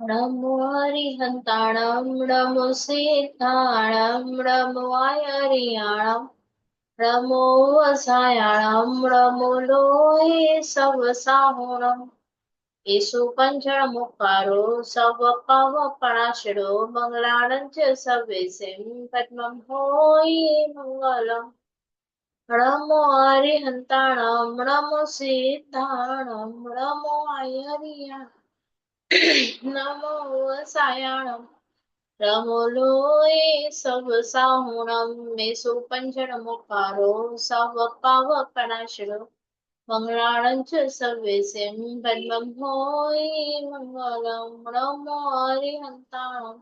નમો હરિહંતાણમ નમો સિદ્ધાણમ નમો આયરિયાણમ નમો વસાયાણમ નમો લોહે serve સાહુણમ ઈસુ પંચણ મુખારો serve પવ પણાશડો મંગલાણં ચ સવેસેમ પદ્મં હોય મંગલમ નમો હરિહંતાણમ નમો સિદ્ધાણમ નમો આયરિયાણમ નમો વસાયાણમ નમો લોહે serve સાહુણમ મેસુ પંચણ મુખારો serve પવ પણાશડો મંગળાણં ચ સવેસેમ પદ્મં હોય મંગલમ નમો હરિહંતાણમ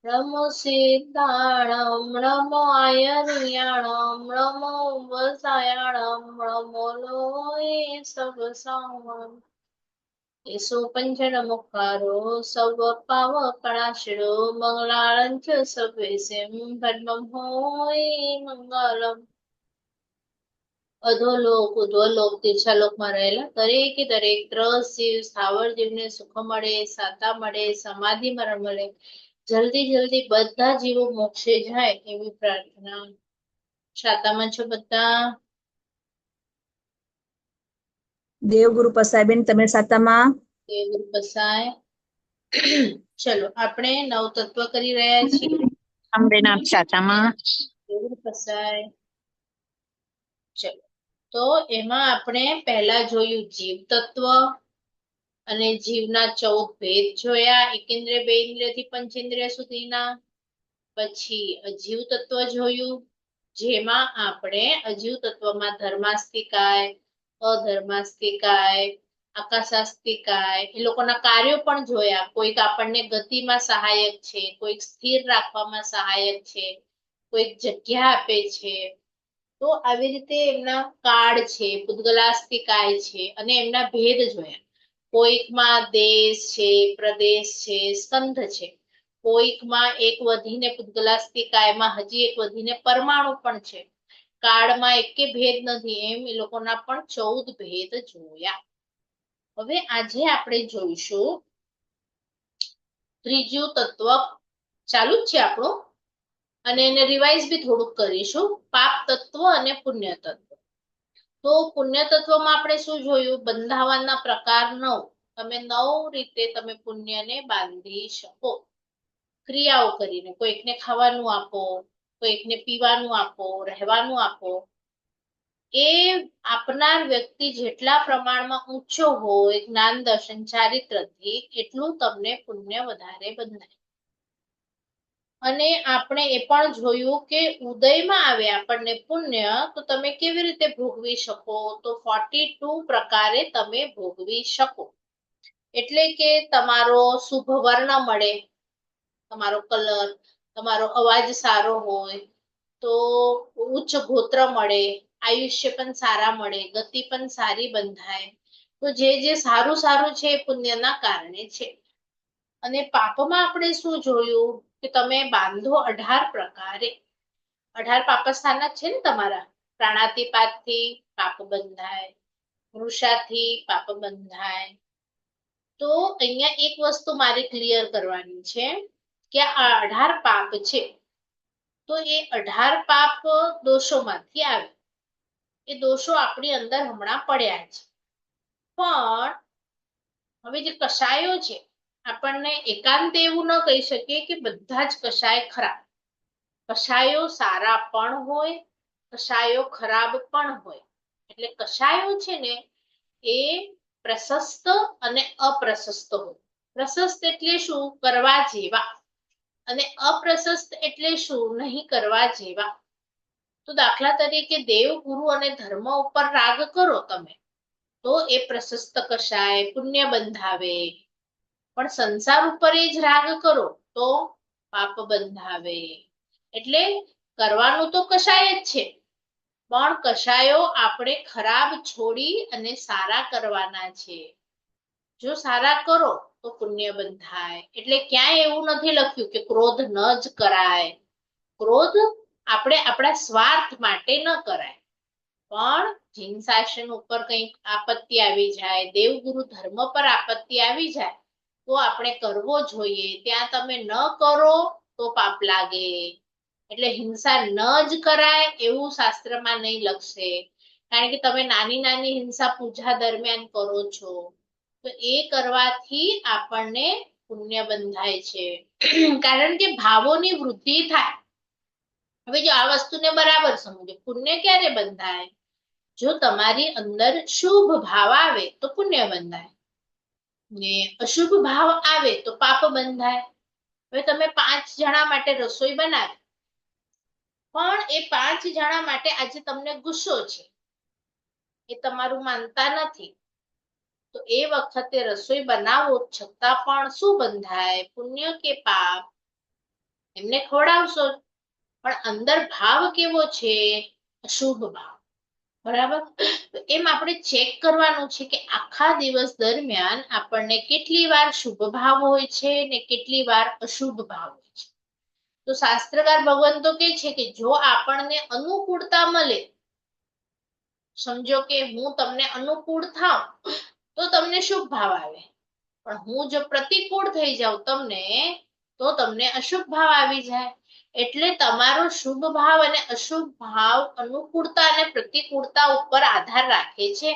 નમો સિદ્ધાણમ નમો આયર્યાણમ નમો વસાયાણમ નમો લોહે સવ સાહુણમ ઈસુ પંચણ મુખારો સવ પાવ પણાશડો મંગળાણં ચ સવેસેમ પદ્મં હોય મંગલમ અધોલોક ઉધ્વલોક તીર્છાલોકમાં રહેલા દરેકે દરેક ત્રસ જીવ સ્થાવર જીવને સુખ મળે, સાતા મળે, સમાધિ મળે, જલ્દી જલ્દી બધા જીવો મોક્ષે જાય એવી પ્રાર્થના. શાતામાં છો બધા? દેવગુરુ પસાયબેન તમે સાતામાં? દેવગુરુ પસાય. ચલો આપણે નવ તત્વ કરી રહ્યા છીએ. અંબેન આપ સાતામાં? દેવગુરુ પસાય. ચલો તો એમાં આપણે પહેલા જોયું જીવ તત્વ અને જીવના 14 ભેદ જોયા, એકેન્દ્રિય, બેઇન્દ્રિય થી પંચેન્દ્રિય સુધીના. પછી અજીવ તત્વ જોયું, જેમાં આપણે અજીવ તત્વમાં ધર્માસ્તિકાય, અધર્માસ્તિકાય, આકાશાસ્તિકાય એ લોકોના કાર્યો પણ જોયા. કોઈક આપણને ગતિમાં સહાયક છે, કોઈક સ્થિર રાખવામાં સહાયક છે, કોઈક જગ્યા આપે છે. તો આવી રીતે એમના કાળ છે, પૂદગલાસ્તિકાય છે, અને એમના ભેદ જોયા. કોઈકમાં દેશ છે, પ્રદેશ છે, સ્કંધ છે. કોઈકમાં એક વધીને પૂદગલાસ્તિકાયમાં હજી એક વધીને પરમાણુ પણ છે. કાળમાં એકે ભેદ નથી, એમ એ લોકોના પણ 14 ભેદ જોયા. હવે આજે આપણે જોઈશું ત્રીજું તત્વ. ચાલુ જ છે આપણું, અને એને રિવાઇઝ બી થોડુંક કરીશું. પાપ તત્વ અને પુણ્ય તત્વ. તો પુણ્ય તત્વમાં આપણે શું જોયું? બંધાવાના પ્રકાર 9. તમે 9 રીતે તમે પુણ્યને બાંધી શકો ક્રિયાઓ કરીને. કોઈકને ખાવાનું આપો, કોઈકને પીવાનું આપો, રહેવાનું આપો. એ આપનાર વ્યક્તિ જેટલા પ્રમાણમાં ઊંચો હોય જ્ઞાન દર્શન ચારિત્રથી, એટલું તમને પુણ્ય વધારે બંધાય. અને આપણે એ પણ જોયું કે ઉદયમાં આવે આપણને પુણ્ય તો તમે કેવી રીતે ભોગવી શકો? તો 42 પ્રકારે તમે ભોગવી શકો. એટલે કે તમારો શુભ વર્ણ મળે, તમારો કલર, તમારો અવાજ સારો હોય તો ઉચ્ચ ગોત્ર મળે, આયુષ્ય પણ સારા મળે, ગતિ પણ સારી બંધાય. તો જે જે સારું સારું છે એ પુણ્યના કારણે છે. અને પાપમાં આપણે શું જોયું? કે તમે બાંધો 18 પ્રકારે. 18 પાપસ્થાન જ છે ને તમારા. પ્રાણાતિપાતથી પાપ બંધાય, વૃષાથી પાપ બંધાય. તો અહીંયા એક વસ્તુ મારે ક્લિયર કરવાની છે કે આ 18 પાપ છે, તો એ 18 પાપ દોષોમાંથી આવે. એ દોષો આપણી અંદર હમણાં પડ્યા છે. પણ હવે જે કષાયો છે, આપણને એકાંત એવું ન કહી શકીએ કે બધા જ કષાય ખરાબ. કષાયો સારા પણ હોય, કષાયો ખરાબ પણ હોય. એટલે કષાયો છે ને એ પ્રશસ્ત અને અપ્રશસ્ત હોય. પ્રશસ્ત એટલે શું? કરવા જેવા. અને અપ્રશસ્ત એટલે શું? નહીં કરવા જેવા. તો દાખલા તરીકે દેવ, ગુરુ અને ધર્મ ઉપર રાગ કરો તમે, તો એ પ્રશસ્ત કષાય, પુણ્ય બંધાવે. પણ સંસાર ઉપર એ જ રાગ કરો તો પાપ બંધાવે. એટલે કરવાનું તો કષાય જ છે, પણ કષાયો આપણે ખરાબ છોડી અને સારા કરવાના છે. જો સારા કરો તો પુણ્ય બંધાય. એટલે ક્યાંય એવું નથી લખ્યું કે ક્રોધ ન જ કરાય. ક્રોધ આપણે આપણા સ્વાર્થ માટે ન કરાય. પણ જીન શાસન ઉપર કંઈક આપત્તિ આવી જાય, દેવગુરુ ધર્મ પર આપત્તિ આવી જાય, તો આપણે કરવો જોઈએ, ત્યાં તમે ન કરો તો પાપ લાગે. એટલે હિંસા ન જ કરાય એવું શાસ્ત્રમાં નહીં લખશે, કારણ કે તમે નાની નાની હિંસા પૂજા દરમિયાન કરો છો, તો એ કરવાથી આપણને પુણ્ય બંધાય છે. કારણ કે ભાવોની વૃદ્ધિ થાય. હવે જો આ વસ્તુને બરાબર સમજો, પુણ્ય ક્યારે બંધાય? જો તમારી અંદર શુભ ભાવ આવે તો પુણ્ય બંધાય, ને અશુભ ભાવ આવે તો પાપ બંધાય. હવે તમે 5 જણા માટે રસોઈ બનાવી, પણ એ 5 જણા માટે આજે તમને ગુસ્સો છે, એ તમારું માનતા નથી, તો એ વખતે રસોઈ બનાવો છતાં પણ શું બંધાય? પુણ્ય કે પાપ? એમને ખવડાવશો, પણ અંદર ભાવ કેવો છે? અશુભ ભાવ. બરાબર? તો એમ આપણે ચેક કરવાનું છે કે આખા દિવસ દરમિયાન આપણને કેટલી વાર શુભ ભાવ હોય છે ને કેટલી વાર અશુભ ભાવ હોય છે. તો શાસ્ત્રકાર ભગવાન તો કે છે કે જો આપણને અનુકૂળતા મળે, સમજો કે હું તમને અનુકૂળ થાઉં તો તમને શુભ ભાવ આવે, પણ હું જો પ્રતિકૂળ થઈ જાઉં તમને, તો તમને અશુભ ભાવ આવી જાય. એટલે તમારો શુભ ભાવ અને અશુભ ભાવ અનુકૂળતા અને પ્રતિકૂળતા ઉપર આધાર રાખે છે.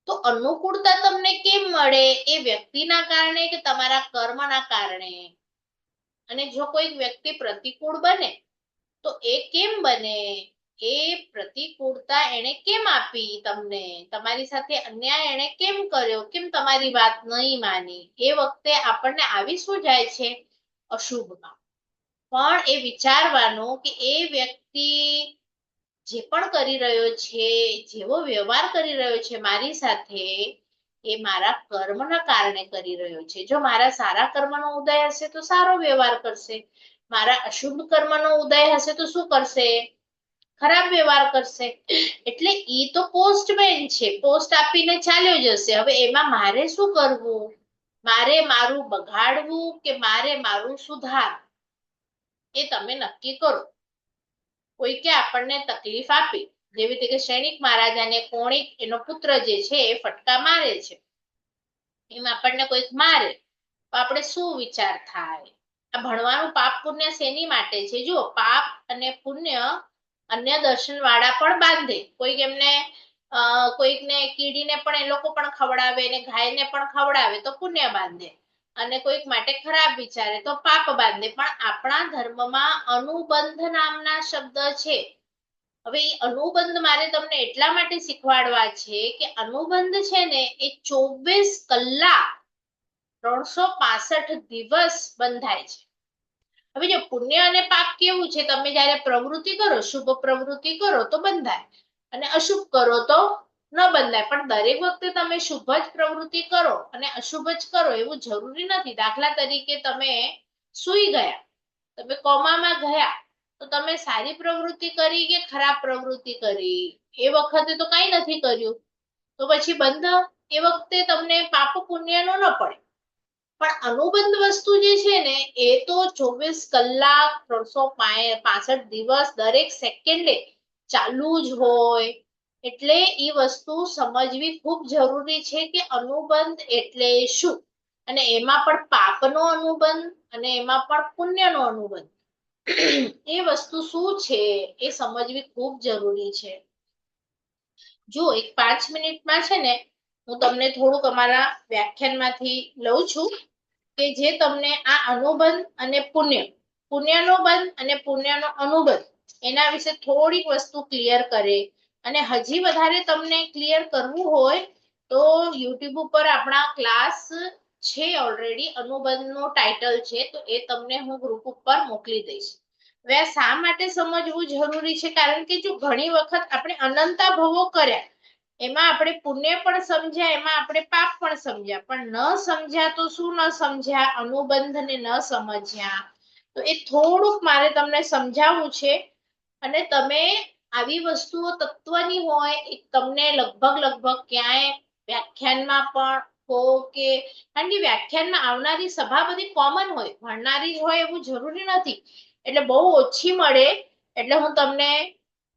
તો અનુકૂળતા તમને કેમ મળે? એ વ્યક્તિના કારણે કે તમારા કર્મના કારણે? અને જો કોઈ વ્યક્તિ પ્રતિકૂળ બને તો એ કેમ બને? એ પ્રતિકૂળતા એને કેમ આપી તમને? તમારી સાથે અન્યાય એને કેમ કર્યો? કેમ તમારી વાત નહીં માની? એ વખતે આપણને આવી શું જાય છે? અશુભમાં. પણ એ વિચારવાનું કે એ વ્યક્તિ જે પણ કરી રહ્યો છે, જેવો વ્યવહાર કરી રહ્યો છે મારી સાથે, એ મારા કર્મના કારણે કરી રહ્યો છે. જો મારા સારા કર્મનો ઉદય હશે તો સારો વ્યવહાર કરશે, મારા અશુભ કર્મનો ઉદય હશે તો શું કરશે? ખરાબ વ્યવહાર કરશે. એટલે ઈ તો પોસ્ટમેન છે, પોસ્ટ આપીને ચાલ્યો જશે. હવે એમાં મારે શું કરવું? મારે મારું બગાડવું કે મારે મારું સુધારવું? એ તમે નક્કી કરો. કોઈકે આપણને તકલીફ આપી, જેવી રીતે કે સૈનિક મહારાજાને કોણિક એનો પુત્ર જે છે એ ફટકા મારે છે, એમ આપણને કોઈક મારે તો આપણે શું વિચાર થાય? આ ભણવાનું પાપ પુણ્ય શેની માટે છે? જો પાપ અને પુણ્ય અન્ય દર્શન વાળા પણ બાંધે. કોઈક એમને કોઈકને કીડીને પણ એ લોકો પણ ખવડાવે ને ગાયને પણ ખવડાવે તો પુણ્ય બાંધે, અને કોઈક માટે ખરાબ વિચારે તો પાપ બાંધે. પણ આપણા ધર્મમાં અનુબંધ નામના શબ્દ છે. હવે એ અનુબંધ મારે તમને એટલા માટે શીખવાડવા છે કે અનુબંધ છે ને એ 24 કલાક 365 દિવસ બંધાય છે. હવે જો પુણ્ય અને પાપ કેવું છે? તમે જયારે પ્રવૃત્તિ કરો, શુભ પ્રવૃત્તિ કરો તો બંધાય, અને અશુભ કરો તો ન બંધાય. પણ દરેક વખતે તમે શુભ જ પ્રવૃત્તિ કરો અને અશુભ જ કરો એવું જરૂરી નથી. દાખલા તરીકે તમે સૂઈ ગયા, તમે કોમામાં ગયા, તો તમે સારી પ્રવૃત્તિ કરી કે ખરાબ પ્રવૃત્તિ કરી? એ વખતે તો કઈ નથી કર્યું, તો પછી બંધ. એ વખતે તમને પાપ પુણ્યનો ન પડે. પણ અનુબંધ વસ્તુ જે છે ને એ તો 24 કલાક 365 દિવસ દરેક સેકન્ડે ચાલુ જ હોય. એટલે એ વસ્તુ સમજવી ખૂબ જરૂરી છે કે અનુબંધ એટલે શું, અને એમાં પણ પાપનો અનુબંધ અને એમાં પણ પુણ્યનો અનુબંધ, એ વસ્તુ શું છે એ સમજવી ખૂબ જરૂરી છે. જો એક 5 મિનિટમાં છે ને હું તમને થોડુંક અમારા વ્યાખ્યાનમાંથી લઉં છું કે જે તમને આ અનુબંધ અને પુણ્યનો બંધ અને પુણ્યનો અનુબંધ એના વિશે થોડીક વસ્તુ ક્લિયર કરે. અને હજી વધારે તમને ક્લિયર કરવું હોય તો યુટ્યુબ ઉપર આપણા ક્લાસ છે ઓલરેડી, અનુબંધનો ટાઇટલ છે, તો એ તમને હું ગ્રુપ ઉપર મોકલી દઈશ. હવે આ શા માટે સમજવું જરૂરી છે? કારણ કે જો ઘણી વખત આપણે અનંતા ભવો કર્યા, એમાં આપણે પુણ્ય પણ સમજ્યા, એમાં આપણે પાપ પણ સમજ્યા, પણ ન સમજ્યા તો શું ન સમજ્યા? અનુબંધને ન સમજ્યા. તો એ થોડુંક મારે તમને સમજાવવું છે. અને તમે આવી વસ્તુઓ તત્વની હોય, તમને લગભગ ક્યાંય વ્યાખ્યાનમાં પણ કહો કે, કારણ કે વ્યાખ્યાનમાં આવનારી સભા બધી કોમન હોય, ભણનારી જ હોય એવું જરૂરી નથી, એટલે બહુ ઓછી મળે. એટલે હું તમને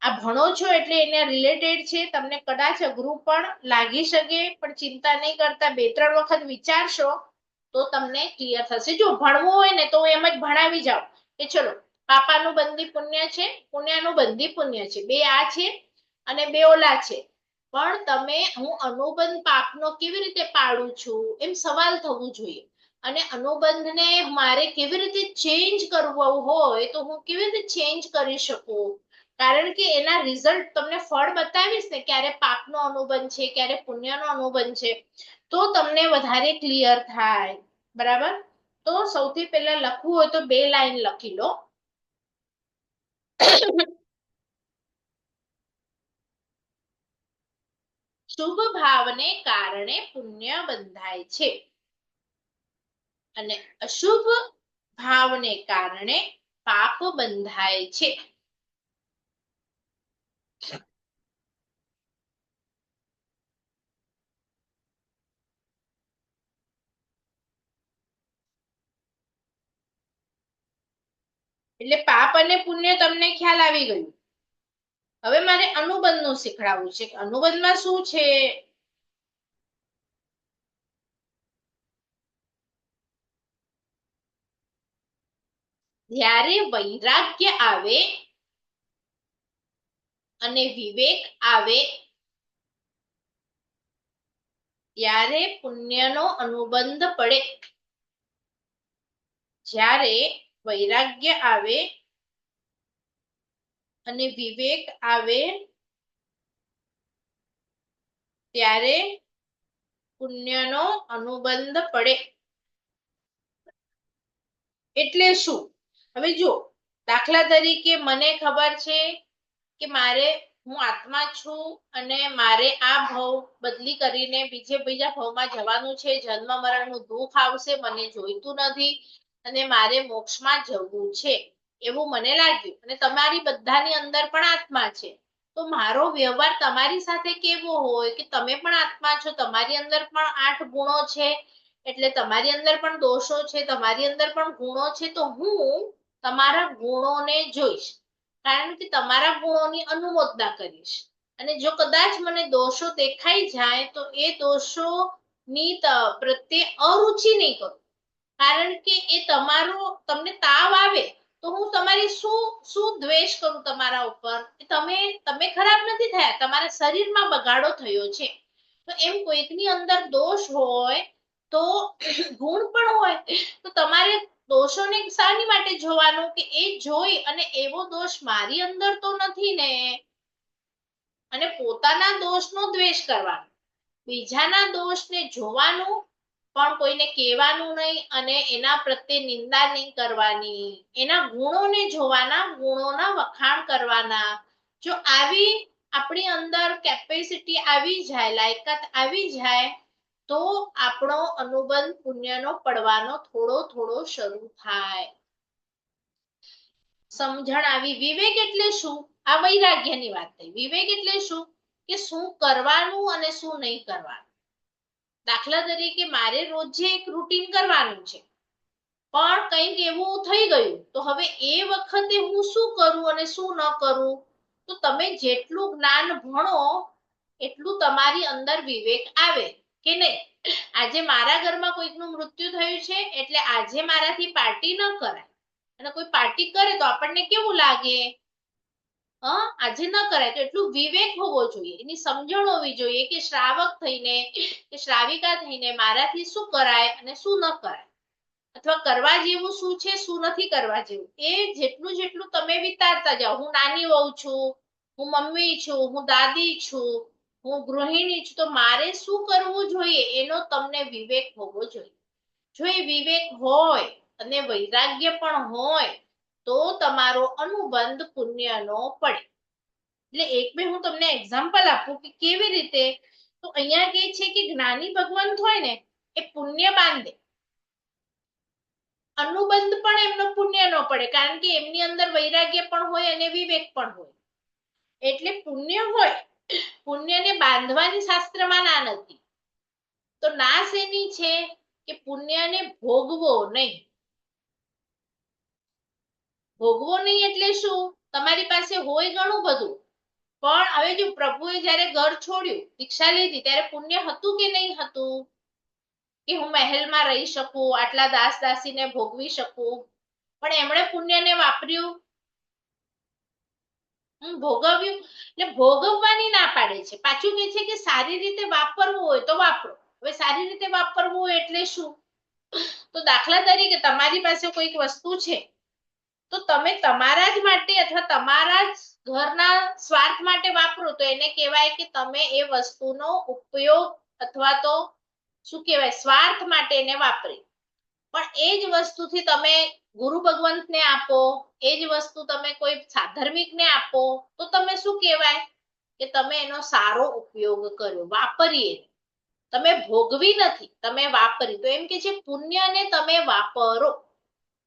આ ભણો છો એટલે એના રિલેટેડ છે, તમને કદાચ અઘરું પણ લાગી શકે, પણ ચિંતા નહીં કરતા, 2-3 વખત વિચારશો તો તમને ક્લિયર થશે. જો ભણવું હોય ને તો હું એમ જ ભણાવી જાઉં કે ચલો પાપાનું બંધી પુણ્ય છે, પુણ્યનું બંધી પુણ્ય છે, બે આ છે અને બે ઓલા છે, પણ તમે હું અનુબંધ પાપનો કેવી રીતે પાડું છું એમ સવાલ થવું જોઈએ. અને અનુબંધને મારે કેવી રીતે ચેન્જ કરવો હોય તો હું કેવી રીતે ચેન્જ કરી શકું, કારણ કે એના રિઝલ્ટ તમને ફળ બતાવીશ ને ક્યારે પાપનો અનુબંધ છે ક્યારે પુણ્યનો અનુબંધ છે, તો તમને વધારે ક્લિયર થાય. બરાબર. તો સૌથી પહેલા લખવું હોય તો 2 લાઈન લખી લો. શુભ ભાવને કારણે પુણ્ય બંધાય છે અને અશુભ ભાવને કારણે પાપ બંધાય છે. એટલે પાપ અને પુણ્ય તમને ખ્યાલ આવી ગયું. હવે મારે અનુબંધનું શીખડાવવું છે. અનુબંધમાં શું છે? જ્યારે વૈરાગ્ય આવે અને વિવેક આવે ત્યારે પુણ્યનો અનુબંધ પડે. જ્યારે વૈરાગ્ય આવે અને વિવેક આવે ત્યારે પુણ્યનો અનુબંધ પડે. એટલે શું? હવે જો દાખલા તરીકે મને ખબર છે કે મારે હું આત્મા છું અને મારે આ ભવ બદલી કરીને બીજા ભવમાં જવાનું છે, જન્મ મરણનું દુઃખ આવશે, મને જોઈતું નથી અને મારે મોક્ષમાં જવું છે એવું મને લાગ્યું, અને તમારી બધાની અંદર પણ આત્મા છે. તો મારો વ્યવહાર તમારી સાથે કેવો હોય કે તમે પણ આત્મા છો, તમારી અંદર પણ 8 ગુણો છે, એટલે તમારી અંદર પણ દોષો છે, તમારી અંદર પણ ગુણો છે, તો હું તમારા ગુણોને જોઈશ, કારણ કે તમારા ગુણોની અનુમોદના કરીશ. અને જો કદાચ મને દોષો દેખાઈ જાય તો એ દોષો ની પ્રત્યે અરુચિ નહીં કરું, કારણ કે એ તમારો તમને તાવ આવે તો હું તમારી શું દ્વેષ કરું તમારા ઉપર? તમે ખરાબ નથી થયા, તમારા શરીરમાં બગાડો થયો છે. તો એમ કોઈકની અંદર દોષ હોય તો ગુણ પણ હોય તો તમારે દોષોને શાની માટે જોવાનું કે એ જોઈ અને એવો દોષ મારી અંદર તો નથી ને, અને પોતાના દોષનો દ્વેષ કરવાનો, બીજાના દોષને જોવાનું પણ કોઈને કહેવાનું નહીં અને એના પ્રત્યે નિંદા નહીં કરવાની, એના ગુણોને જોવાના, ગુણોના વખાણ કરવાના. જો આવી આપણી અંદર કેપેસિટી આવી જાય, લાયકાત આવી જાય, તો આપણો અનુબંધ પુણ્યનો પડવાનો થોડો થોડો શરૂ થાય. સમજણ આવી? વિવેક એટલે શું? આ વૈરાગ્યની વાત થઈ. વિવેક એટલે શું? કે શું કરવાનું અને શું નહીં કરવાનું. દાખલા તરીકે મારે રોજે એક રૂટીન કરવાનું છે, પણ કંઈક એવું થઈ ગયું તો હવે એ વખતે હું શું કરું અને શું ન કરું? તો તમે જેટલું જ્ઞાન ભણો એટલું તમારી અંદર વિવેક આવે કે નહીં. આજે મારા ઘરમાં કોઈકનું મૃત્યુ થયું છે એટલે આજે મારાથી પાર્ટી ન કરાય, અને કોઈ પાર્ટી કરે તો આપણને કેવું લાગે? આજે ન કરાય. તો એટલું વિવેક હોવો જોઈએ, એની સમજણ હોવી જોઈએ કે શ્રાવક થઈને કે શ્રાવિકા થઈને મારાથી શું કરાય અને શું ન કરાય, અથવા કરવા જેવું શું છે શું નથી કરવા જેવું, એ જેટલું જેટલું તમે વિચારતા જાઓ. હું નાની વહુ છું, હું મમ્મી છું, હું દાદી છું, હું ગૃહિણી છું, તો મારે શું કરવું જોઈએ એનો તમને વિવેક હોવો જોઈએ. જો એ વિવેક હોય અને વૈરાગ્ય પણ હોય તો તમારો અનુબંધ પુણ્યનો પડે. એટલે એક બે હું તમને એક્ઝામ્પલ આપું કે કેવી રીતે. તો અહીંયા કે છે કે જ્ઞાની ભગવંત હોય ને એ પુણ્ય બાંધે, અનુબંધ પણ એમનો પુણ્ય નો પડે, કારણ કે એમની અંદર વૈરાગ્ય પણ હોય અને વિવેક પણ હોય. એટલે પુણ્ય હોય, પુણ્યને બાંધવાની શાસ્ત્રમાં ના નથી. તો ના શેની છે? કે પુણ્યને ભોગવો નહીં. ભોગવો નહીં એટલે શું? તમારી પાસે હોય ઘણું બધું, પણ હવે જો પ્રભુએ જયારે ઘર છોડ્યું, દીક્ષા લીધી, ત્યારે પુણ્ય હતું કે નહીં હતું? કે હું મહેલમાં રહી શકું, આટલા દાસ દાસીને ભોગવી શકું, પણ એમણે પુણ્યને વાપર્યું, ભોગવ્યું. એટલે ભોગવવાની ના પાડે છે, પાછું કે છે કે સારી રીતે વાપરવું હોય તો વાપરો. હવે સારી રીતે વાપરવું હોય એટલે શું? તો દાખલા તરીકે તમારી પાસે કોઈક વસ્તુ છે, તો તમે તમારા જ માટે અથવા તમારા જ ઘરના સ્વાર્થ માટે વાપરો તો એને કહેવાય કે તમે એ વસ્તુનો ઉપયોગ અથવા તો શું કહેવાય સ્વાર્થ માટે એને વાપરી. પણ એ જ વસ્તુથી તમે ગુરુ ભગવંતને આપો, એ જ વસ્તુ તમે કોઈ સાધર્મિકને આપો, તો તમે શું કહેવાય કે તમે એનો સારો ઉપયોગ કર્યો, વાપરીએ. તમે ભોગવી નથી, તમે વાપરી. તો એમ કે છે પુણ્યને તમે વાપરો.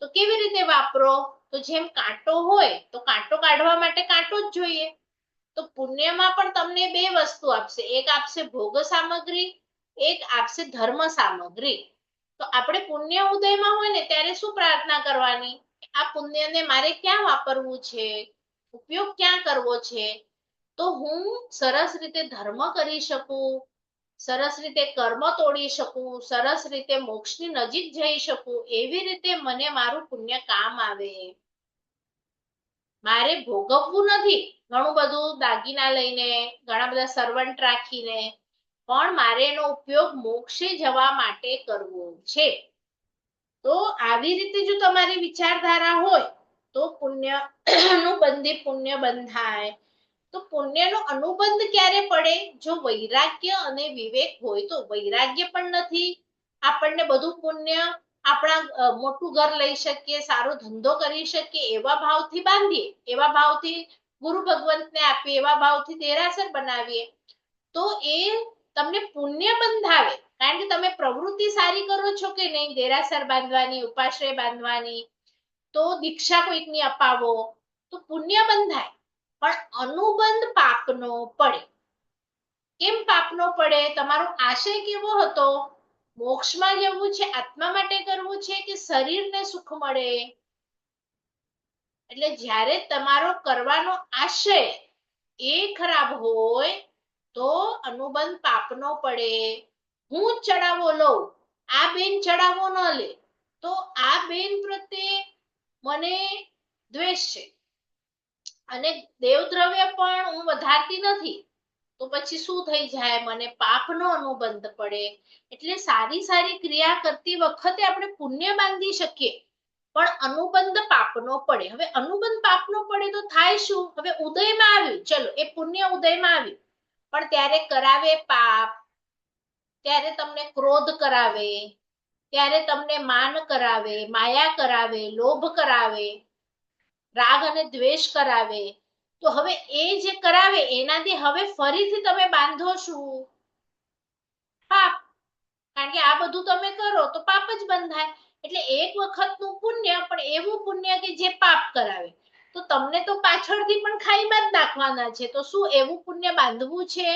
તો કેવી રીતે વાપરો? તો જેમ કાંટો હોય તો કાંટો કાઢવા માટે કાંટો જ જોઈએ. તો પુણ્યમાં પણ તમને બે વસ્તુ આપશે, એક આપશે ભોગ સામગ્રી, એક આપશે ધર્મ સામગ્રી. તો આપણે પુણ્ય ઉદયમાં હોય ને ત્યારે શું પ્રાર્થના કરવાની? આ પુણ્યને મારે ક્યાં વાપરવું છે, ઉપયોગ ક્યાં કરવો છે? તો હું સરસ રીતે ધર્મ કરી શકું, સરસ રીતે કર્મ તોડી શકું, સરસ રીતે મોક્ષની નજીક જઈ શકું, એવી રીતે મને મારું પુણ્ય કામ આવે. મારે ભોગવવું નથી ઘણું બધું દાગીના લઈને, ઘણા બધા સર્વન્ટ રાખીને, પણ મારે એનો ઉપયોગ મોક્ષે જવા માટે કરવો છે. તો આવી રીતે જો તમારી વિચારધારા હોય તો પુણ્ય નું બંધી પુણ્ય બંધાય. તો પુણ્યનો અનુબંધ ક્યારે પડે? જો વૈરાગ્ય અને વિવેક હોય તો. વૈરાગ્ય પણ નથી, આપણને બધું પુણ્ય આપણા મોટું ઘર લઈ શકીએ, સારો ધંધો કરી શકીએ એવા ભાવથી બાંધીએ, એવા ભાવથી ગુરુ ભગવંતને આપીએ, એવા ભાવથી દેરાસર બનાવીએ, તો એ તમને પુણ્ય બંધાવે. કારણ કે તમે પ્રવૃત્તિ સારી કરો છો કે નહીં, દેરાસર બાંધવાની, ઉપાશ્રય બાંધવાની, તો દીક્ષા કોઈકની અપાવો, તો પુણ્ય બંધાય. પણ અનુબંધ પાપનો પડે. કેમ પાપનો પડે? તમારો આશય કેવો હતો? મોક્ષમાં જવું છે, આત્મા માટે કરવું છે કે શરીરને સુખ મળે? એટલે જ્યારે તમારો કરવાનો આશય એ ખરાબ હોય તો અનુબંધ પાપનો પડે. હું જ ચડાવો લઉં, આ બેન ચડાવો ન લે, તો આ બેન પ્રત્યે મને દ્વેષ છે અને દેવદ્રવ્ય પણ હું વધારતી નથી, તો પછી શું થઈ જાય? મને પાપનો અનુબંધ પડે. એટલે સારી સારી ક્રિયા કરતી વખતે આપણે પુણ્ય બાંધી શકીએ, પણ અનુબંધ પાપનો પડે. હવે અનુબંધ પાપનો પડે તો થાય શું? હવે ઉદયમાં આવ્યું, ચલો એ પુણ્ય ઉદયમાં આવ્યું, પણ ત્યારે કરાવે પાપ, ત્યારે તમને ક્રોધ કરાવે, ત્યારે તમને માન કરાવે, માયા કરાવે, લોભ કરાવે, રાગ અને દ્વેષ કરાવે. તો હવે એ જે કરાવે એનાથી હવે ફરીથી તમે બાંધો શું? પાપ. કારણ કે આ બધું તમે કરો તો પાપ જ બંધાય. એટલે એક વખતનું પુણ્ય, પણ એવું પુણ્ય કે જે પાપ કરાવે, તો તમને તો પાછળથી પણ ખાઈમાં જ નાખવાના છે. તો શું એવું પુણ્ય બાંધવું છે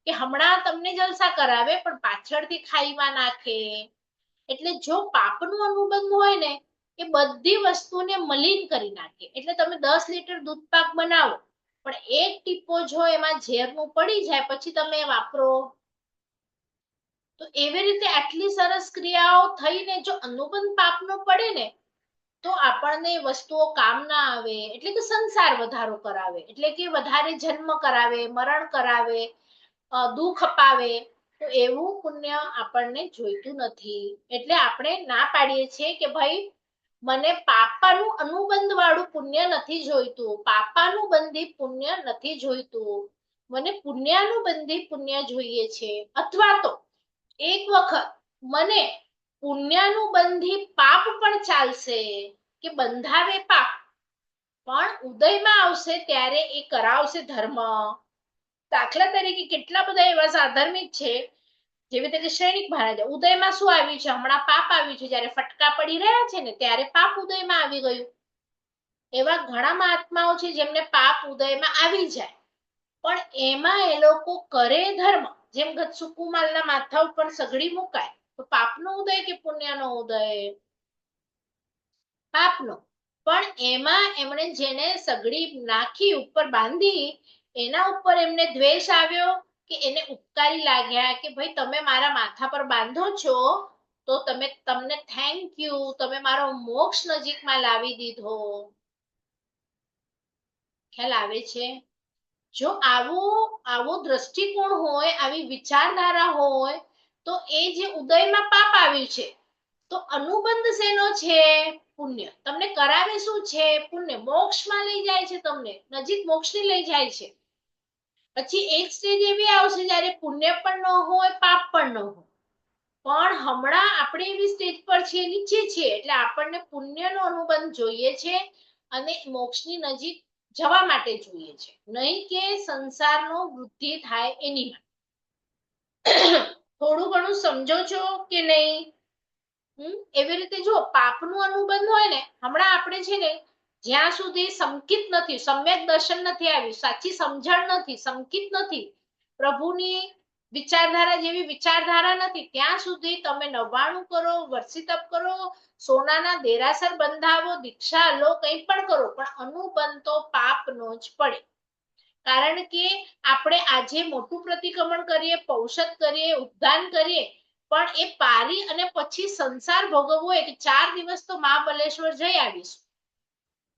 કે હમણાં તમને જલસા કરાવે પણ પાછળથી ખાઈમાં નાખે? એટલે જો પાપનું અનુબંધ હોય ને, એ બધી વસ્તુને મલિન કરી નાખે. એટલે તમે 10 લીટર દૂધ પાક બનાવો, પણ એક ટીપો જો એમાં ઝેરનું પડી જાય પછી તમે વાપરો, તો એવી રીતે આટલી સરસ ક્રિયાઓ થઈને જો અનુબંધ પાપનો પડે ને, તો આપણને વસ્તુઓ કામ ના આવે. એટલે કે સંસાર વધારો કરાવે, એટલે કે વધારે જન્મ કરાવે, મરણ કરાવે, દુઃખ અપાવે. તો એવું પુણ્ય આપણને જોઈતું નથી. એટલે આપણે ના પાડીએ છીએ કે ભાઈ મને પાપાનું અનુબંધ વાળું પુણ્ય નથી જોઈતું, પાપાનું બંધી પુણ્ય નથી જોઈતું, મને પુણ્યાનુબંધી પુણ્ય જોઈએ છે. અથવા તો એક વખત મને પુણ્યાનુબંધી પાપ પણ ચાલશે, કે બંધાવે પાપ, પણ ઉદયમાં આવશે ત્યારે એ કરાવશે ધર્મ. દાખલા તરીકે કેટલા બધા એવા સાધર્મિક છે, જેવી રીતે શ્રેણિક મહારાજ, ઉદયમાં શું આવ્યું છે? હમણાં પાપ આવ્યું છે. જયારે ફટકા પડી રહ્યા છે ને ત્યારે પાપ ઉદયમાં આવી ગયું. એવા ઘણા મહાત્માઓ છે જેમને પાપ ઉદયમાં આવી જાય, પણ એમાં એ લોકો કરે ધર્મ. જેમ સુકુમાલના માથા ઉપર સગડી મુકાય, તો પાપનો ઉદય કે પુણ્યનો ઉદય? પાપનો. પણ એમાં એમણે જેને સગડી નાખી, ઉપર બાંધી, એના ઉપર એમને દ્વેષ આવ્યો કે એને ઉપકારી લાગ્યા કે ભાઈ તમે મારા માથા પર બાંધો છો તો તમને થેન્ક યુ, તમે મારો મોક્ષ નજીકમાં લાવી દીધો. ખ્યાલ આવે છે? જો આવો દ્રષ્ટિકોણ હોય, આવી વિચારધારા હોય, તો એ જે ઉદયમાં પાપ આવ્યું છે, તો અનુબંધ શેનો છે? પુણ્ય. તમને કરાવે શું છે? પુણ્ય. મોક્ષમાં લઈ જાય છે, તમને નજીક મોક્ષની લઈ જાય છે. પછી એક સ્ટેજ એવી આવશે જ્યારે પુણ્ય પણ ન હોય, પાપ પણ ન હોય. પણ હમણાં આપણે એવી સ્ટેજ પર છીએ, નીચે છીએ, એટલે આપણને પુણ્યનો અનુબંધ જોઈએ છે અને મોક્ષની નજીક જવા માટે જોઈએ છે, નહીં કે સંસારનો વૃદ્ધિ થાય એની માટે. થોડું ઘણું સમજો છો કે નહીં? એવી રીતે જો પાપનું અનુબંધ હોય ને, હમણાં આપણે છે ને, જ્યાં સુધી સંકિત નથી, સમ્યક દર્શન નથી આવ્યું, સાચી સમજણ નથી, સંકિત નથી, પ્રભુની વિચારધારા જેવી વિચારધારા નથી, ત્યાં સુધી તમે 99 કરો, વર્ષી તપ કરો, સોનાના દેરાસર બંધાવો, દીક્ષા લો, કંઈ પણ કરો, પણ અનુબંધ તો પાપનો જ પડે. કારણ કે આપણે આજે મોટું પ્રતિક્રમણ કરીએ, પૌષધ કરીએ, ઉપદાન કરીએ, પણ એ પારી અને પછી સંસાર ભોગવવો હોય કે 4 દિવસ તો મહાબલેશ્વર જઈ આવીશું,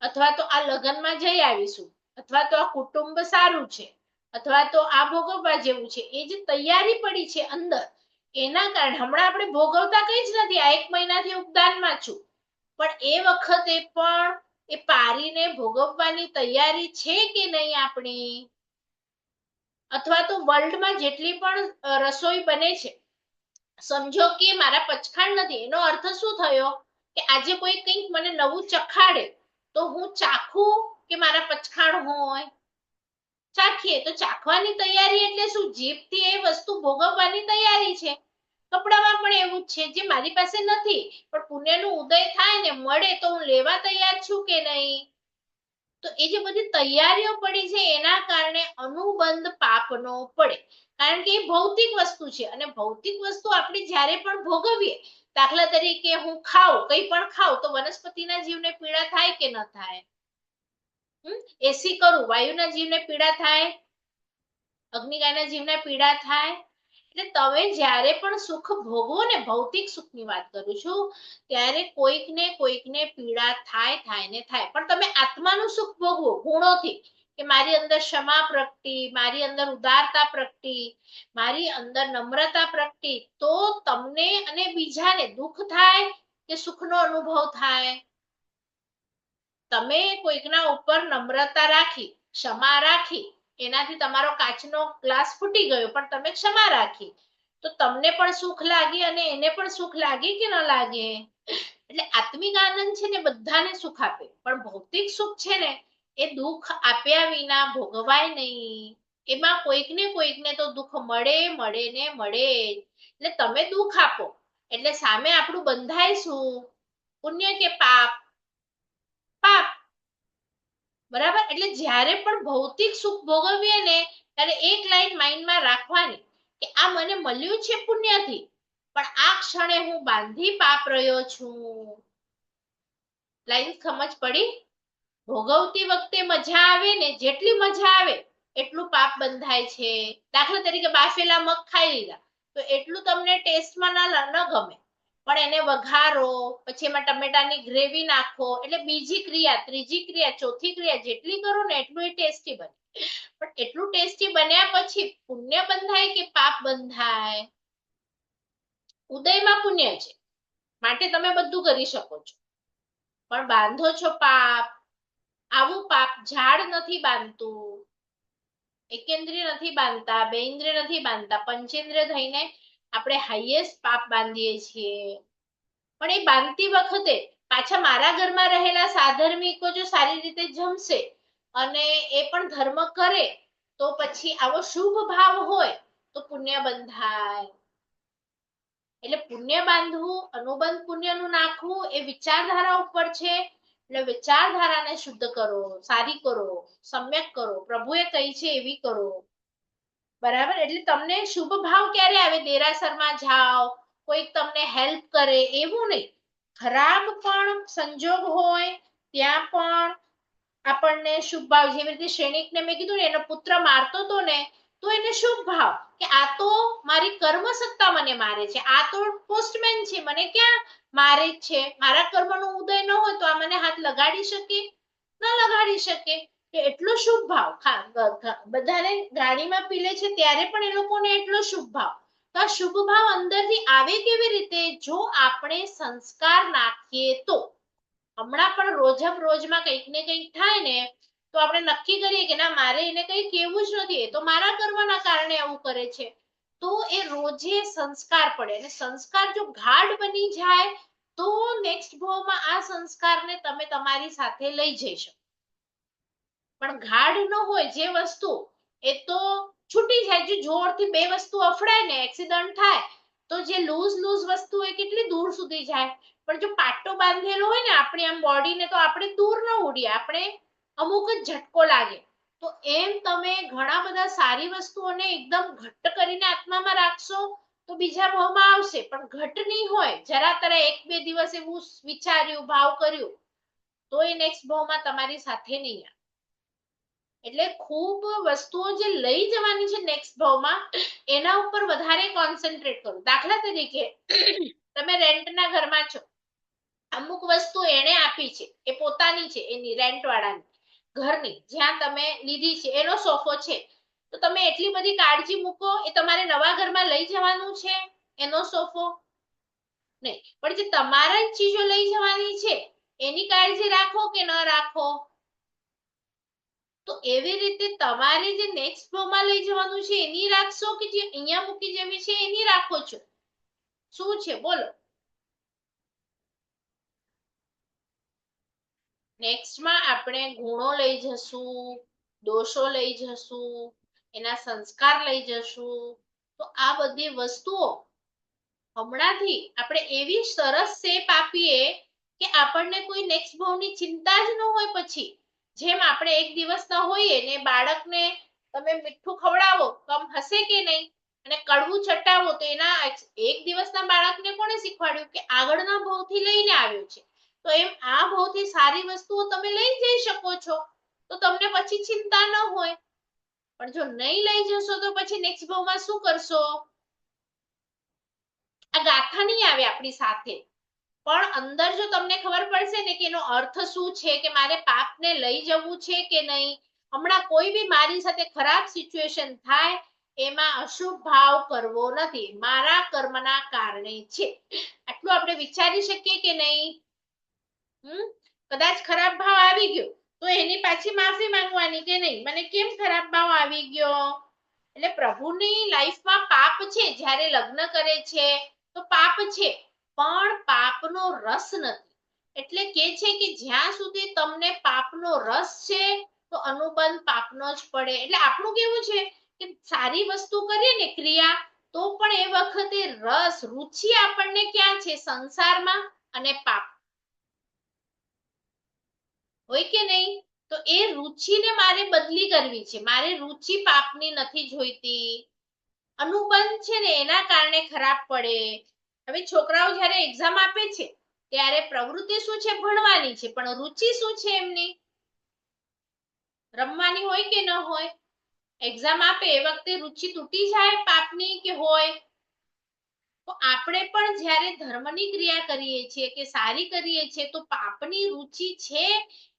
અથવા તો આ લગ્નમાં જઈ આવીશું, અથવા તો આ કુટુંબ સારું છે, અથવા તો આ ભોગવવા જેવું છે, એ જે તૈયારી પડી છે અંદર, એના કારણે હમણાં આપણે ભોગવતા કઈ જ નથી. આ 1 મહિનાથી ઉપદાનમાં છું, પણ એ વખતે પણ એ પારીને ભોગવવાની તૈયારી છે કે નહીં આપણી? અથવા તો વર્લ્ડમાં જેટલી પણ રસોઈ બને છે, સમજો કે મારા પચખાણ નથી, એનો અર્થ શું થયો કે આજે કોઈ કંઈક મને નવું ચખાડે તો હું ચાખું કે મારા પચખાણ હોય? ચાખીએ. તો ચાખવાની તૈયારી એટલે શું? જીભથી એ વસ્તુ ભોગવવાની તૈયારી છે. કપડામાં પણ એવું જ છે, જે મારી પાસે નથી, પણ પુણ્યનું ઉદય થાય ને મળે તો હું લેવા તૈયાર છું કે નહીં? તો એ જે બધી તૈયારીઓ પડી છે, એના કારણે અનુબંધ પાપનો પડે. કારણ કે એ ભૌતિક વસ્તુ છે, અને ભૌતિક વસ્તુ આપણે જ્યારે પણ ભોગવીએ, દાખલા તરીકે હું ખાઉં, કંઈ પણ ખાઉં, તો વનસ્પતિના જીવને પીડા થાય કે ન થાય? એસી કરું, વાયુના જીવને પીડા થાય, અગ્નિકાયના જીવને પીડા થાય. એટલે તમે જ્યારે પણ સુખ ભોગવો ને, ભૌતિક સુખની વાત કરું છું, ત્યારે કોઈકને પીડા થાય ને થાય, પણ તમે આત્માનું સુખ ભોગવો ગુણોથી, કે મારી અંદર ક્ષમા પ્રગટી, મારી અંદર ઉદારતા પ્રગટી, મારી અંદર નમ્રતા પ્રગટી, તો તમને અને બીજાને દુઃખ થાય કે સુખનો અનુભવ થાય? તમે કોઈકના ઉપર નમ્રતા રાખી, ક્ષમા રાખી, એનાથી તમારો કાચનો ગ્લાસ ફૂટી ગયો, પણ તમે ક્ષમા રાખી, તો તમને પણ સુખ લાગે અને એને પણ સુખ લાગે કે ન લાગે? એટલે આત્મિક આનંદ છે ને બધાને સુખ આપે, પણ ભૌતિક સુખ છે ને એ દુઃખ આપ્યા વિના ભોગવાય નહીં. એમાં કોઈકને તો દુઃખ મળે ને મળે. એટલે તમે દુઃખ આપો એટલે સામે આપણું બંધાય શું? પુણ્ય કે પાપ? પાપ. બરાબર? એટલે જ્યારે પણ ભૌતિક સુખ ભોગવીએ ને, ત્યારે એક લાઈન માઇન્ડમાં રાખવાની કે આ મને મળ્યું છે પુણ્યથી, પણ આ ક્ષણે હું બાંધી પાપ રહ્યો છું. લાઈન સમજ પડી? ભોગવતી વખતે મજા આવે ને, જેટલી મજા આવે એટલું પાપ બંધાય છે. દાખલા તરીકે બાફેલા મગ ખાઈ લીધા, તો એટલું તમને ટેસ્ટમાં ન ગમે, પણ એને વઘારો, પછી એમાં ટમેટાની ગ્રેવી નાખો, એટલે બીજી ક્રિયા, ત્રીજી ક્રિયા, ચોથી ક્રિયા જેટલી કરો ને એટલું એ ટેસ્ટી બને. પણ એટલું ટેસ્ટી બન્યા પછી પુણ્ય બંધાય કે પાપ બંધાય? ઉદયમાં પુણ્ય છે, માટે તમે બધું કરી શકો છો, પણ બાંધો છો પાપ. આવું પાપ ઝાડ નથી બાંધતું, એકેન્દ્રિય નથી બાંધતા, બે ઇન્દ્રિય નથી બાંધતા, પંચેન્દ્રિય થઈને આપણે હાઈએસ્ટ પાપ બાંધીએ છીએ. પણ એ બાંધતી વખતે પાછા મારા ઘરમાં રહેલા સાધર્મિકો જો સારી રીતે જમશે અને એ પણ ધર્મ કરે, તો પછી આવો શુભ ભાવ હોય તો પુણ્ય બંધાય. એટલે પુણ્ય બાંધવું, અનુબંધ પુણ્યનું નાખવું, એ વિચારધારા ઉપર છે. એટલે વિચારધારાને શુદ્ધ કરો, સારી કરો, સમ્યક કરો, પ્રભુએ કહી છે એવી કરો. બરાબર? એટલે તમને શુભ ભાવ ક્યારે આવે? દેરાસરમાં જાઓ, કોઈક તમને હેલ્પ કરે, એવું નહીં. ખરાબ પણ સંજોગ હોય ત્યાં પણ આપણને શુભ ભાવ, જેવી રીતે સૈનિકને મેં કીધું ને, એનો પુત્ર મારતો હતો ને, તો તો એને શુભ ભાવ કે આ તો મારી કર્મ સત્તા મને મારે છે, આ તો પોસ્ટમેન છે, મને ક્યાં મારે જ છે, મારા કર્મનો ઉદય ન હોય તો આ મને હાથ લગાડી શકે ન લગાડી શકે, કે એટલો શુભ ભાવ. બધાને ગાડીમાં પીલે છે ત્યારે પણ એ લોકોને એટલો શુભ ભાવ. તો આ શુભ ભાવ અંદરથી આવે કેવી રીતે? જો આપણે સંસ્કાર નાખીએ તો. હમણાં પણ રોજમાં કંઈક ને કંઈક થાય ને તો આપણે નક્કી કરીએ કે ના, મારે એને કંઈ કેવું જ નથી, એ તો મારા કર્મના કારણે આવું કરે છે. તો એ રોજે સંસ્કાર પડે, અને સંસ્કાર જો ગાઢ બની જાય તો નેક્સ્ટ ભાવમાં આ સંસ્કારને તમે તમારી સાથે લઈ જઈ શકો. પણ ગાઢ ન હોય જે વસ્તુ, એ તો છૂટી જાય. જો જોરથી બે વસ્તુ અફડાય ને એક્સિડન્ટ થાય તો જે લૂઝ વસ્તુ હોય કેટલી દૂર સુધી જાય. પણ જો પાટો બાંધેલો હોય ને આપણી આમ બોડીને, તો આપણે દૂર ન ઉડીએ, આપણે અમુક જ ઝટકો લાગે. તો એમ તમે ઘણા બધા સારી વસ્તુઓને એકદમ ઘટ્ટ કરીને આત્મામાં રાખશો તો બીજા ભાવમાં આવશે, પણ ઘટ નહીં હોય, જરા તરા એક બે દિવસ એવું વિચાર્યું, ભાવ કર્યું, તો એ નેક્સ્ટ ભાવમાં તમારી સાથે નહીં આવે. એટલે ખૂબ વસ્તુઓ જે લઈ જવાની છે નેક્સ્ટ ભાવમાં, એના ઉપર વધારે કોન્સન્ટ્રેટ કરો. દાખલા તરીકે તમે રેન્ટના ઘરમાં છો, અમુક વસ્તુ એને આપી છે, એ પોતાની છે, એની રેન્ટ વાળાની ઘરની, જ્યાં તમે લીધી છે, એનો સોફો છે, તો તમે એટલી બધી કાળજી મૂકો, એ તમારે નવા ઘરમાં લઈ જવાનું છે એનો સોફો નહીં, પણ જે તમારા જ ચીજો લઈ જવાની છે એની કાળજી રાખો કે ન રાખો? તો એવી રીતે તમારે જે નેક્સ્ટ ફ્લોમાં લઈ જવાનું છે એની રાખશો કે જે અહીંયા મૂકી જવી છે એની રાખો છો? શું છે બોલો? નેક્સ્ટમાં આપણે ગુણો લઈ જશું, દોષો લઈ જશું, એના સંસ્કાર લઈ જશું. તો આ બધી વસ્તુઓ હમણાંથી આપણે એવી સરસ શેપ આપીએ કે આપણને કોઈ નેક્સ્ટ ભાવની ચિંતા જ ન હોય. પછી જેમ આપણે એક દિવસના હોઈએ ને બાળકને તમે મીઠું ખવડાવો તો આમ હસે કે નહીં, અને કડવું ચટાવો તો એના એક દિવસના બાળકને કોણે શીખવાડ્યું કે આગળના ભાવથી લઈને આવ્યો છે? તો એમ આ ભાવથી સારી વસ્તુઓ તમે લઈ જઈ શકો છો, તો તમને પછી ચિંતા ન હોય. પણ જો નહીં લઈ જશો તો પછી નેક્સ્ટ ભાવમાં શું કરશો? આ ગાથા નહીં આવે આપણી સાથે, પણ અંદર જો તમને ખબર પડશે ને કે એનો અર્થ શું છે, કે મારે પાપને લઈ જવું છે કે નહીં. હમણાં કોઈ બી મારી સાથે ખરાબ સિચ્યુએશન થાય એમાં અશુભ ભાવ કરવો નથી, મારા કર્મના કારણે છે, આટલું આપણે વિચારી શકીએ કે નહીં? કદાચ ખરાબ ભાવ આવી ગયો તો એની પાછી માફી માંગવાની કે નહીં, મને કેમ ખરાબ ભાવ આવી ગયો? એટલે પ્રભુની લાઈફમાં પાપ છે, જ્યારે લગ્ન કરે છે તો પાપ છે, પણ પાપનો રસ નથી. એટલે કે છે કે જ્યાં સુધી તમને પાપનો રસ છે તો અનુબંધ પાપનો જ પડે. એટલે આપણું કેવું છે કે સારી વસ્તુ કરીએ ને ક્રિયા, તો પણ એ વખતે રસ, રુચિ આપણને ક્યાં છે? સંસારમાં અને પાપ હોય કે નહીં? તો એ રુચિને મારે બદલી કરવી છે, મારે રુચિ પાપની નથી જોઈતી. અનુબંધ છે ને એના કારણે ખરાબ પડે. હવે છોકરાઓ જ્યારે એક્ઝામ આપે છે ત્યારે પ્રવૃત્તિ શું છે? ભણવાની છે, પણ રુચિ શું છે એમની? રમવાની હોય કે ન હોય? એક્ઝામ આપે એ વખતે રુચિ તૂટી જાય પાપની કે હોય? તો આપણે પણ જ્યારે ધર્મની ક્રિયા કરીએ છીએ કે સારી કરીએ છીએ તો પાપની રુચિ છે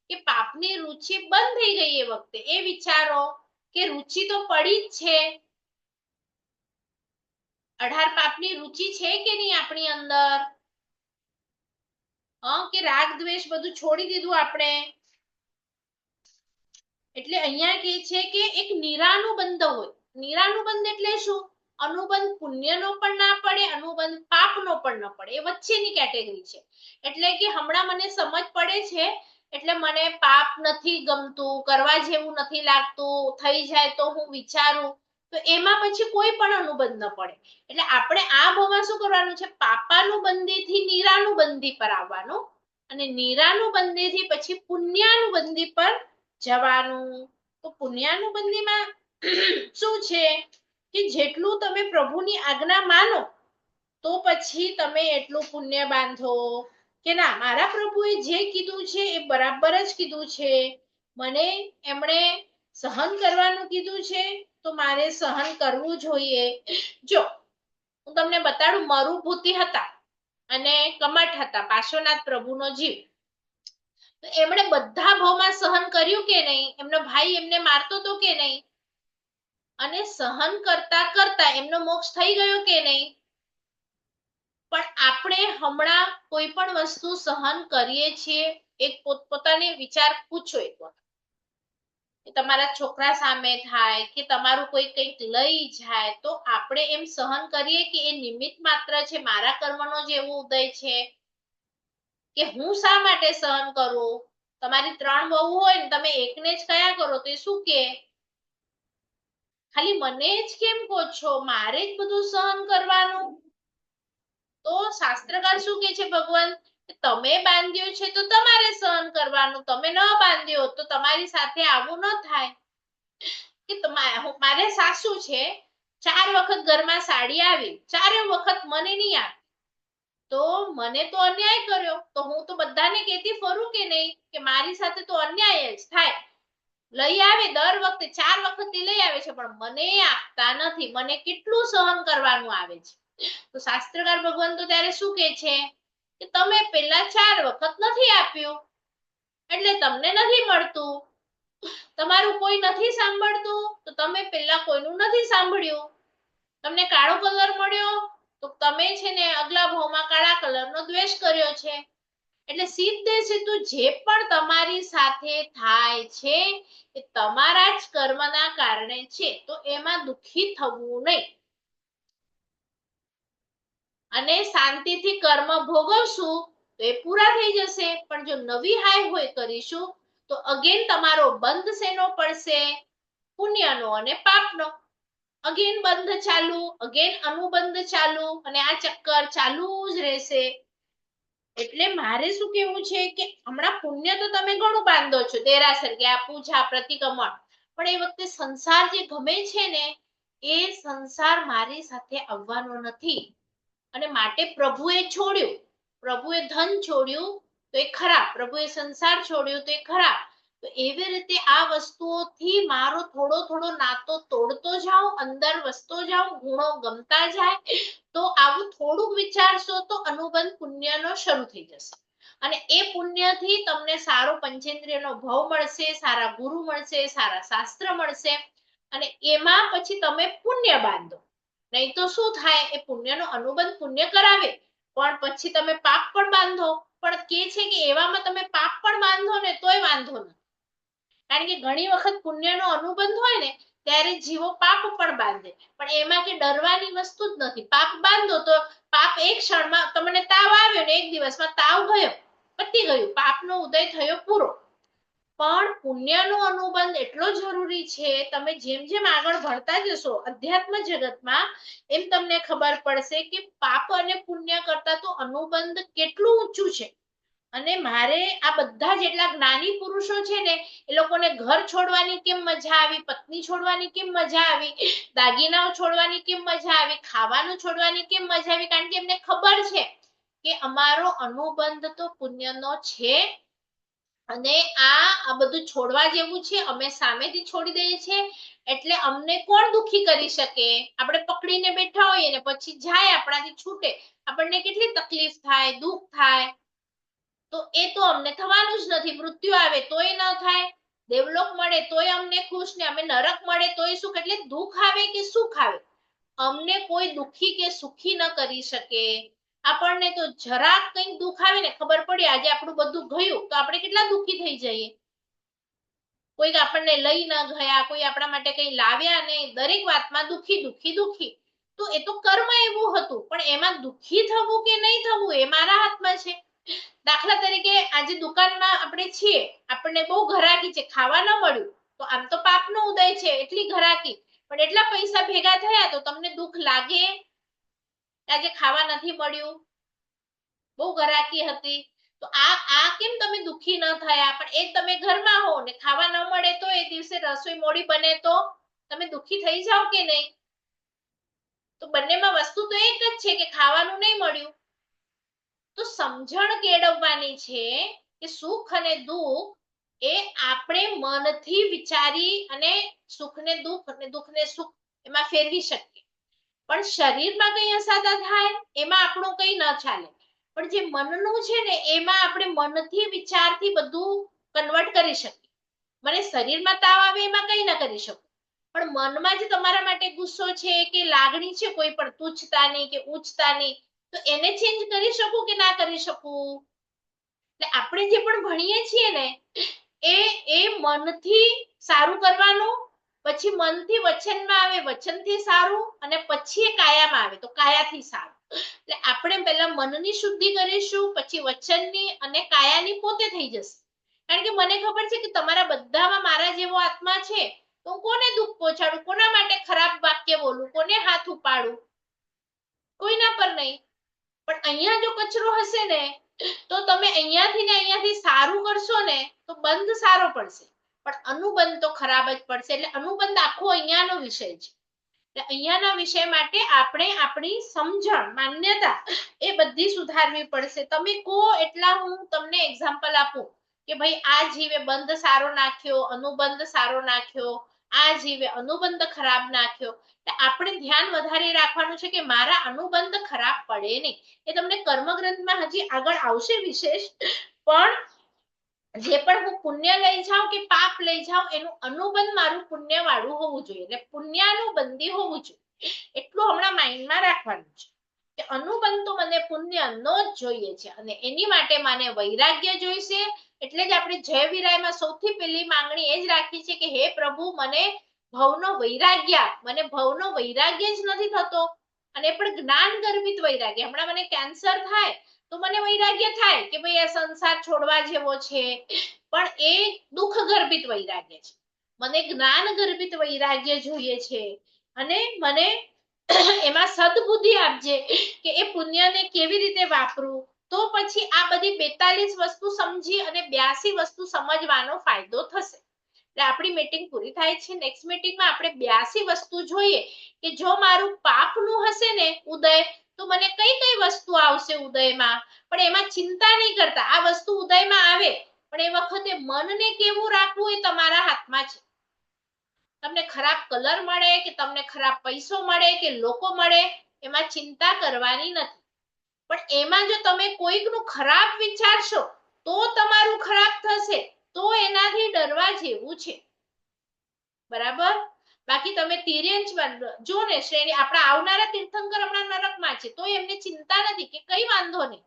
કે પાપની રુચિ બંધ થઈ ગઈ એ વખતે એ વિચારો, કે રુચિ તો પડી જ છે. 18 પાપની રુચિ છે કે નહીં આપણી અંદર? કે રાગ દ્વેષ બધું છોડી દીધું આપણે? એટલે અહીંયા કે છે કે એક નિરાનુબંધ હોય. નિરાનુબંધ એટલે શું? અનુબંધ પુણ્યનો પણ ના પડે, અનુબંધ પાપનો પણ ન પડે, એ વચ્ચેની કેટેગરી છે. એટલે કે હમણાં મને સમજ પડે છે એટલે મને પાપ નથી ગમતું, કરવા જેવું નથી લાગતું, થઈ જાય તો હું વિચારું, તો એમાં પછી કોઈ પણ અનુબંધ ન પડે. એટલે આપણે આ ભાવમાં શું કરવાનું છે? પાપાનુબંધીથી નિરાનુબંધી પર આવવાનું, અને નિરાનુબંધીથી પછી પુણ્યાનુબંધી પર જવાનું. તો પુણ્યાનુબંધીમાં શું છે કે જેટલું તમે પ્રભુની આજ્ઞા માનો તો પછી તમે એટલું પુણ્ય બાંધો, કે ના, મારા પ્રભુએ જે કીધું છે એ બરાબર જ કીધું છે, મને એમણે સહન કરવાનું કીધું છે તો મારે સહન કરવું જોઈએ. જો હું તમને બતાડું, મરુભૂતિ હતા અને કમઠ હતા, પાર્શ્વનાથ પ્રભુનો જીવ. તો એમણે બધા ભાવમાં સહન કર્યું કે નહીં? એમનો ભાઈ એમને મારતો તો કે નહીં? અને સહન કરતા કરતા એમનો મોક્ષ થઈ ગયો કે નહીં? પણ આપણે હમણાં કોઈ પણ વસ્તુ સહન કરીએ છીએ, એક પોતપોતાને વિચાર પૂછો એક વખત. તમારા છોકરા સામે થાય કે તમારું કોઈ કંઈક લઈ જાય તો આપણે એમ સહન કરીએ કે એ નિમિત્ત માત્ર છે, મારા કર્મનો જ એવો ઉદય છે કે હું શા માટે સહન કરું? તમારી 3 વહુ હોય ને તમે એકને જ કયા કરો તો એ શું કે? ખાલી મને જ કેમ કહો છો? મારે જ બધું સહન કરવાનું? તો શાસ્ત્રકાર શું કે છે ભગવાન? તમે બાંધ્યો છે તો તમારે સહન કરવાનું, તમે ન બાંધ્યો તો તમારી સાથે આવું ન થાય. કે મારે સાસુ છે, 4 વખત ઘરમાં સાડી આવી, 4 વખત મને નહીં આવી, તો મને તો અન્યાય કર્યો, તો હું તો બધાને કહેતી ફરું કે નહીં કે મારી સાથે તો અન્યાય જ થાય. લઈ આવે દર વખતે 4 વખત લઈ આવે છે પણ મને આપતા નથી, મને કેટલું સહન કરવાનું આવે છે. તો શાસ્ત્રકાર ભગવાન તો ત્યારે શું કે છે કે તમે પેલા 4 વખત નથી આપ્યું એટલે તમને નથી મળતું. તમારું કોઈ નથી સાંભળતું તો તમે પેલા કોઈનું નથી સાંભળ્યું. તમને કાળો કલર મળ્યો તો તમે છે ને અગલા ભાવમાં કાળા કલરનો દ્વેષ કર્યો છે. એટલે સીધે સીધું જે પણ તમારી સાથે થાય છે એ તમારા જ કર્મના કારણે છે, તો એમાં દુખી થવું નહીં. અને શાંતિથી કર્મ ભોગવશું તો એ પૂરા થઈ જશે. પણ જો નવી હાય હોય કરીશું તો અગેન તમારો બંધ શેનો પડશે? પુણ્યનો અને પાપનો. અગેન બંધ ચાલુ, અગેન અનુબંધ ચાલુ, અને આ ચક્કર ચાલુ જ રહેશે. એટલે મારે શું કેવું છે કે હમણાં પુણ્ય તો તમે ઘણું બાંધો છો, દેરાસર કે આ પૂજા પ્રતિક્રમણ, પણ એ વખતે સંસાર જે ગમે છે ને એ સંસાર મારી સાથે આવવાનો નથી. અને માટે પ્રભુએ છોડ્યું, પ્રભુએ ધન છોડ્યું તો એ ખરાબ, પ્રભુએ સંસાર છોડ્યું તો એ ખરાબ. તો એવી રીતે આ વસ્તુઓથી મારો થોડો થોડો નાતો તોડતો જાઉં, અંદર વસતો જાઉં, ગુણો ગમતા જાય, તો આવું થોડુંક વિચારશો તો અનુબંધ પુણ્યનો શરૂ થઈ જશે. અને એ પુણ્યથી તમને સારો પંચેન્દ્રિયનો ભવ મળશે, સારા ગુરુ મળશે, સારા શાસ્ત્ર મળશે, અને એમાં પછી તમે પુણ્ય બાંધો. નહીં તો શું થાય? એ પુણ્યનો અનુબંધ પુણ્ય કરાવે પણ પછી તમે પાપ પણ બાંધો. પણ કે છે કે એવામાં તમે પાપ પણ બાંધો ને તોય વાંધો નથી. કારણ કે ઘણી વખત પુણ્યનો અનુબંધ હોય ને ત્યારે જીવો પાપ પણ બાંધે, પણ એમાં કે ડરવાની વસ્તુ જ નથી. પાપ બાંધો તો પાપ એક ક્ષણમાં, તમને તાવ આવ્યો ને એક દિવસમાં તાવ ગયો, પતી ગયું, પાપનો ઉદય થયો પૂરો. પણ પુણ્યનો અનુબંધ એટલો જરૂરી છે. તમે જેમ જેમ આગળ ભણતા જશો અધ્યાત્મ જગતમાં એમ તમને ખબર પડશે કે પાપ અને પુણ્ય કરતા તો અનુબંધ કેટલું ઊંચું છે. અને મારે આ બધા જેટલા જ્ઞાની પુરુષો છે ને એ લોકોને ઘર છોડવાની કેમ મજા આવી, પત્ની છોડવાની કેમ મજા આવી, દાગીનાઓ છોડવાની કેમ મજા આવી, ખાવાનું છોડવાની કેમ મજા આવી? કારણ કે એમને ખબર છે કે અમારો અનુબંધ તો પુણ્યનો છે. અને આ બધું છોડવા જેવું છે, અમે સામેથી છોડી દઈએ છીએ એટલે અમને કોણ દુખી કરી શકે? આપણે પકડીને બેઠા હોઈએ ને પછી જાય, આપણાથી છૂટે, આપણને કેટલી તકલીફ થાય, દુઃખ થાય. તો એ તો અમને થવાનું જ નથી. મૃત્યુ આવે તોય ન થાય, દેવલોક મળે તોય અમને ખુશ ને અમે નરક મળે તોય સુખ. એટલે દુઃખ આવે કે સુખ આવે અમને કોઈ દુખી કે સુખી ન કરી શકે. આપણને તો જરાક કંઈક દુઃખ આવે ને ખબર પડી આજે આપણું બધું ગયું તો આપણે કેટલા દુઃખી થઈ જઈએ. કોઈક આપણને લઈ ન ગયા, કોઈ આપણા માટે કંઈ લાવ્યા નહીં, દરેક વાતમાં દુઃખી દુઃખી દુઃખી. તો એ તો કર્મ એવું હતું, પણ એમાં દુઃખી થવું કે નહીં થવું એ મારા હાથમાં છે. દાખલા તરીકે આજે દુકાનમાં આપણે છીએ, આપણને બહુ ઘરાકી છે, ખાવા ન મળ્યું તો આમ તો પાપનો ઉદય છે, એટલી ઘરાકી, પણ એટલા પૈસા ભેગા થયા તો તમને દુઃખ લાગે? આજે ખાવા નથી મળ્યું, બહુ ઘરાકી હતી, તો આ કેમ તમે દુઃખી ન થયા? પણ એ તમે ઘરમાં હો ને ખાવા ન મળે તો એ દિવસે રસોઈ મોડી બને તો તમે દુઃખી થઈ જાઓ કે નહીં? તો બંનેમાં વસ્તુ તો એક જ છે કે ખાવાનું નહીં મળ્યું. તો સમજણ કેળવવાની છે કે સુખ અને દુઃખ એ આપણે મનથી વિચારી અને સુખને દુઃખ અને દુઃખને સુખ એમાં ફેરવી શકીએ. પણ શરીરમાં કઈ અસાધા થાય એમાં આપણું કઈ ન ચાલે. પણ જે મનનું છે ને એમાં આપણે મનથી વિચારથી બધું કન્વર્ટ કરી શકીએ. મને શરીરમાં તાવ આવે એમાં કઈ ના કરી શકું, પણ મનમાં જે તમારા માટે ગુસ્સો છે કે લાગણી છે કોઈ પણ તુચ્છતાની કે ઉચ્ચતાની, તો એને ચેન્જ કરી શકું કે ના કરી શકું? એટલે આપણે જે પણ ભણીએ છીએ ને એ મનથી સારું કરવાનું, પછી મનથી વચનમાં આવે વચનથી સારું, અને પછી કાયામાં આવે તો કાયાથી સારું. એટલે આપણે પહેલા મનની શુદ્ધિ કરીશું, પછી વચનની અને કાયાની પોતે થઈ જશે. કારણ કે મને ખબર છે કે તમારા બધામાં મારા જેવો આત્મા છે, તો હું કોને દુઃખ પહોંચાડું, કોના માટે ખરાબ વાક્ય બોલું, કોને હાથ ઉપાડું? કોઈના પર નહીં. પણ અહીંયા જો કચરો હશે ને તો તમે અહીંયાથી સારું કરશો ને તો બંધ સારો પડશે, પણ અનુબંધ તો ખરાબ જ પડશે. એટલે અનુબંધ આખો અહીંયાનો વિષય છે. એટલે અહીંયાના વિષય માટે આપણે આપણી સમજણ માન્યતા એ બધી સુધારવી પડશે. તમે કહો એટલા હું તમને એક્ઝામ્પલ આપું કે ભાઈ આ જીવે બંધ સારો નાખ્યો, અનુબંધ સારો નાખ્યો, આ જીવે અનુબંધ ખરાબ નાખ્યો. આપણે ધ્યાન વધારે રાખવાનું છે કે મારા અનુબંધ ખરાબ પડે નહીં. એ તમને કર્મગ્રંથમાં હજી આગળ આવશે વિશેષ, પણ જે પણ હું પુણ્ય લઈ જાઉં કે પાપ લઈ જાઉં એનું અનુબંધ મારું પુણ્ય વાળું હોવું જોઈએ. એટલે પુણ્યાનુબંધી હોવું જોઈએ, એટલું હમણાં માઇન્ડમાં રાખવાનું છે કે અનુબંધ તો મને પુણ્ય નો જ જોઈએ છે, અને એની માટે મને વૈરાગ્ય જોઈશે. એટલે જ આપણે જય વિરાયમાં સૌથી પહેલી માંગણી એ જ રાખી છે કે હે પ્રભુ મને ભવનો વૈરાગ્ય આપ. મને ભવનો વૈરાગ્ય જ નથી થતો, અને પણ જ્ઞાન ગર્ભિત વૈરાગ્ય. હમણાં મને કેન્સર થાય તો મને વૈરાગ્ય થાય કે ભાઈ આ સંસાર છોડવા જેવો છે, પણ એ દુઃખ ગર્ભિત વૈરાગ્ય છે. મને જ્ઞાન ગર્ભિત વૈરાગ્ય જોઈએ છે, અને મને એમાં સદબુદ્ધિ આપજે કે એ પુણ્યને કેવી રીતે વાપરું, તો પછી આ બધી 42 વસ્તુ સમજી અને 82 વસ્તુ સમજવાનો ફાયદો થશે. એટલે આપણી મીટિંગ પૂરી થાય છે. નેક્સ્ટ મીટિંગમાં આપણે 82 વસ્તુ જોઈએ કે જો મારું પાપનું હશે ને ઉદય, તો મને કઈ કઈ વસ્તુ આવશે ઉદયમાં. પણ એમાં ચિંતા નહીં કરતા, આ વસ્તુ ઉદયમાં આવે પણ એ વખતે મનને કેવું રાખવું એ તમારા હાથમાં છે. તમને ખરાબ કલર મળે કે તમને ખરાબ પૈસો મળે કે લોકો મળે એમાં ચિંતા કરવાની નથી, પણ એમાં જો તમે કોઈકનું ખરાબ વિચારશો તો તમારું ખરાબ થશે, તો એનાથી ડરવા જેવું છે. બરાબર? બાકી તમે તિર્યંચ જો ને શ્રેણી આપણા આવનારા તીર્થંકર હમણાં નરકમાં છે તો એમને ચિંતા નથી કે કઈ વાંધો નહીં.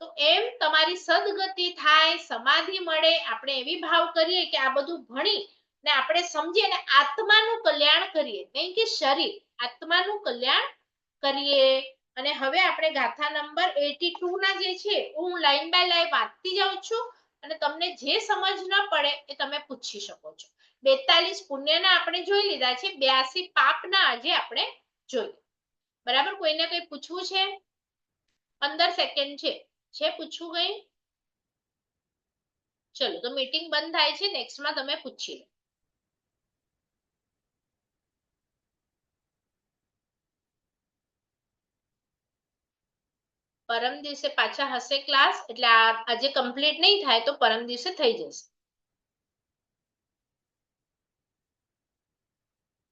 તો એમ તમારી સદગતિ થાય, સમાધિ મળે, આપણે એવી ભાવ કરીએ કે આ બધું ભણી ને આપણે સમજીએ ને આત્માનું કલ્યાણ કરીએ, નહીં કે શરીર, આત્માનું કલ્યાણ કરીએ. અને હવે આપણે ગાથા નંબર 82 ના જે છે હું લાઈન બાય લાઈન વાંચતી જાઉં છું, અને તમને જે સમજ ન પડે એ તમે પૂછી શકો છો. 42 પુણ્યના આપણે જોઈ લીધા છે, 82 પાપના આજે આપણે જોઈએ. બરાબર? કોઈને કઈ પૂછવું છે? 15 સેકન્ડ છે પૂછવું કઈ? ચલો તો મીટિંગ બંધ થાય છે, નેક્સ્ટમાં તમે પૂછી લો. પરમ દિવસે પાછા હશે ક્લાસ, એટલે આજે કમ્પ્લીટ નહીં થાય તો પરમ દિવસે થઈ જશે.